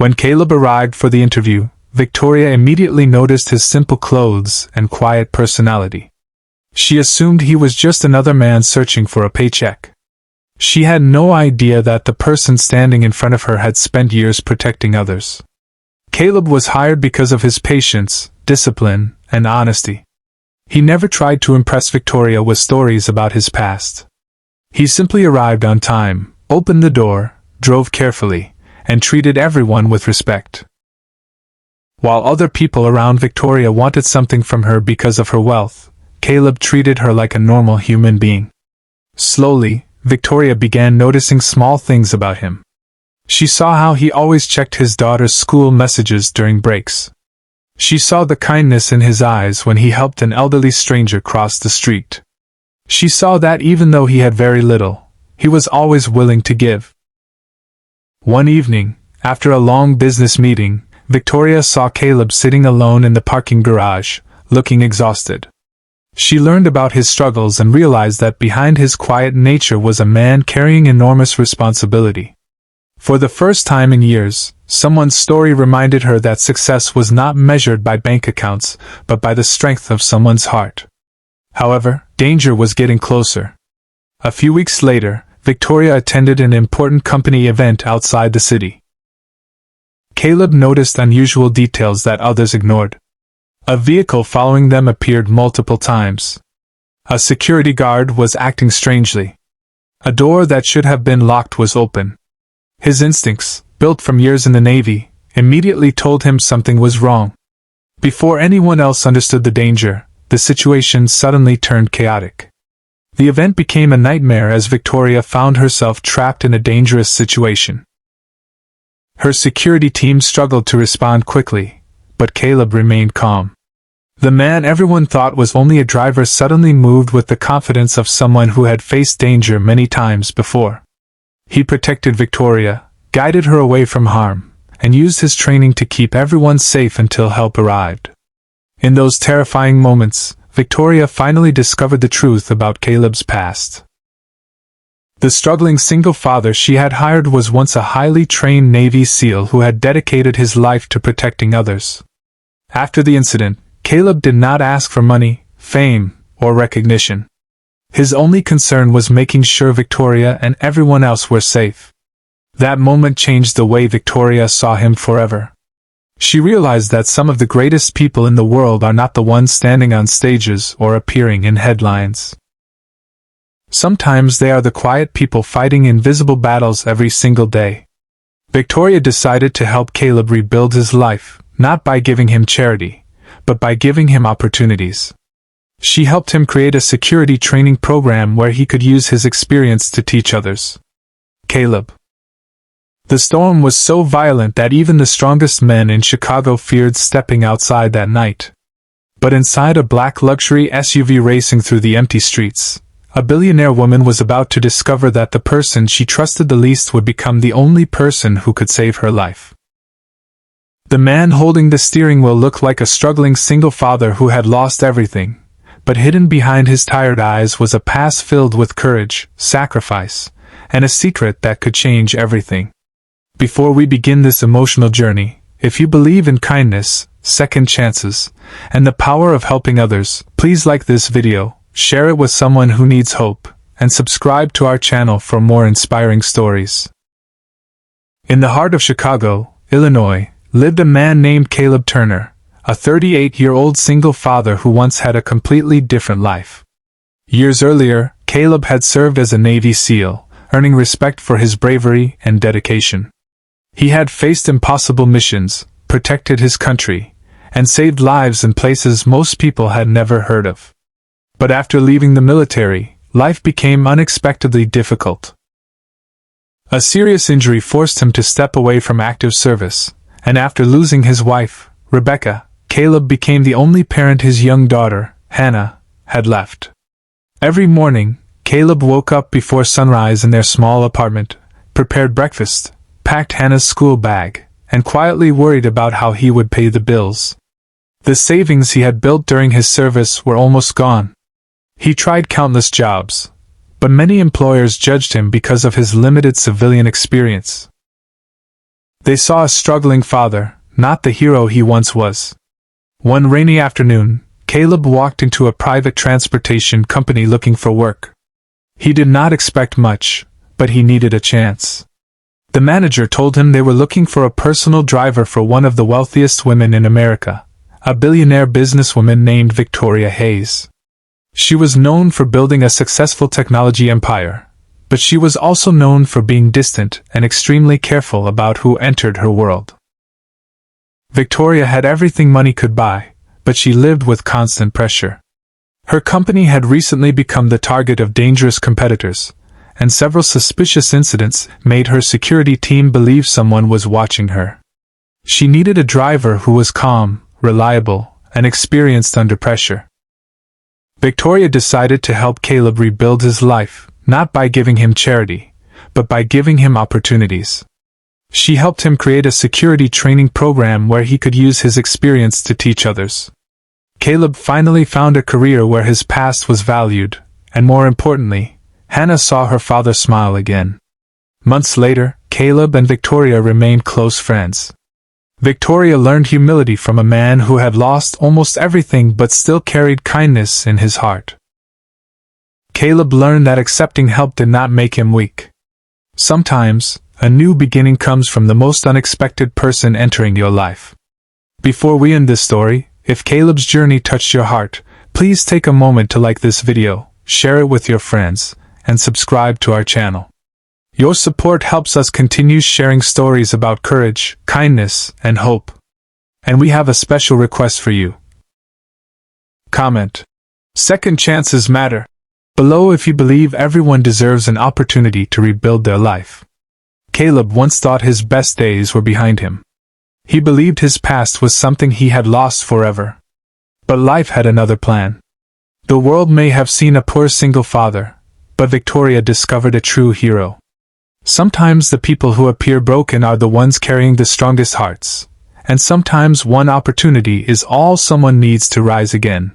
When Caleb arrived for the interview, Victoria immediately noticed his simple clothes and quiet personality. She assumed he was just another man searching for a paycheck. She had no idea that the person standing in front of her had spent years protecting others. Caleb was hired because of his patience, discipline, and honesty. He never tried to impress Victoria with stories about his past. He simply arrived on time, opened the door, drove carefully, and treated everyone with respect. While other people around Victoria wanted something from her because of her wealth, Caleb treated her like a normal human being. Slowly, Victoria began noticing small things about him. She saw how he always checked his daughter's school messages during breaks. She saw the kindness in his eyes when he helped an elderly stranger cross the street. She saw that even though he had very little, he was always willing to give. One evening, after a long business meeting, Victoria saw Caleb sitting alone in the parking garage, looking exhausted. She learned about his struggles and realized that behind his quiet nature was a man carrying enormous responsibility. For the first time in years, someone's story reminded her that success was not measured by bank accounts, but by the strength of someone's heart. However, danger was getting closer. A few weeks later, Victoria attended an important company event outside the city. Caleb noticed unusual details that others ignored. A vehicle following them appeared multiple times. A security guard was acting strangely. A door that should have been locked was open. His instincts, built from years in the Navy, immediately told him something was wrong. Before anyone else understood the danger, the situation suddenly turned chaotic. The event became a nightmare as Victoria found herself trapped in a dangerous situation. Her security team struggled to respond quickly, but Caleb remained calm. The man everyone thought was only a driver suddenly moved with the confidence of someone who had faced danger many times before. He protected Victoria, guided her away from harm, and used his training to keep everyone safe until help arrived. In those terrifying moments, Victoria finally discovered the truth about Caleb's past. The struggling single father she had hired was once a highly trained Navy SEAL who had dedicated his life to protecting others. After the incident, Caleb did not ask for money, fame, or recognition. His only concern was making sure Victoria and everyone else were safe. That moment changed the way Victoria saw him forever. She realized that some of the greatest people in the world are not the ones standing on stages or appearing in headlines. Sometimes they are the quiet people fighting invisible battles every single day. Victoria decided to help Caleb rebuild his life, not by giving him charity, but by giving him opportunities. She helped him create a security training program where he could use his experience to teach others. Caleb. The storm was so violent that even the strongest men in Chicago feared stepping outside that night. But inside a black luxury SUV racing through the empty streets, a billionaire woman was about to discover that the person she trusted the least would become the only person who could save her life. The man holding the steering wheel looked like a struggling single father who had lost everything, but hidden behind his tired eyes was a past filled with courage, sacrifice, and a secret that could change everything. Before we begin this emotional journey, if you believe in kindness, second chances, and the power of helping others, please like this video, share it with someone who needs hope, and subscribe to our channel for more inspiring stories. In the heart of Chicago, Illinois, lived a man named Caleb Turner, a 38-year-old single father who once had a completely different life. Years earlier, Caleb had served as a Navy SEAL, earning respect for his bravery and dedication. He had faced impossible missions, protected his country, and saved lives in places most people had never heard of. But after leaving the military, life became unexpectedly difficult. A serious injury forced him to step away from active service, and after losing his wife, Rebecca, Caleb became the only parent his young daughter, Hannah, had left. Every morning, Caleb woke up before sunrise in their small apartment, prepared breakfast, packed Hannah's school bag, and quietly worried about how he would pay the bills. The savings he had built during his service were almost gone. He tried countless jobs, but many employers judged him because of his limited civilian experience. They saw a struggling father, not the hero he once was. One rainy afternoon, Caleb walked into a private transportation company looking for work. He did not expect much, but he needed a chance. The manager told him they were looking for a personal driver for one of the wealthiest women in America, a billionaire businesswoman named Victoria Hayes. She was known for building a successful technology empire, but she was also known for being distant and extremely careful about who entered her world. Victoria had everything money could buy, but she lived with constant pressure. Her company had recently become the target of dangerous competitors, and several suspicious incidents made her security team believe someone was watching her. She needed a driver who was calm, reliable, and experienced under pressure. Victoria decided to help Caleb rebuild his life, not by giving him charity, but by giving him opportunities. She helped him create a security training program where he could use his experience to teach others. Caleb finally found a career where his past was valued, and more importantly, Hannah saw her father smile again. Months later, Caleb and Victoria remained close friends. Victoria learned humility from a man who had lost almost everything but still carried kindness in his heart. Caleb learned that accepting help did not make him weak. Sometimes, a new beginning comes from the most unexpected person entering your life. Before we end this story, if Caleb's journey touched your heart, please take a moment to like this video, share it with your friends, and subscribe to our channel. Your support helps us continue sharing stories about courage, kindness, and hope. And we have a special request for you. Comment. Second chances matter. Below if you believe everyone deserves an opportunity to rebuild their life. Caleb once thought his best days were behind him. He believed his past was something he had lost forever. But life had another plan. The world may have seen a poor single father, but Victoria discovered a true hero. Sometimes the people who appear broken are the ones carrying the strongest hearts, and sometimes one opportunity is all someone needs to rise again.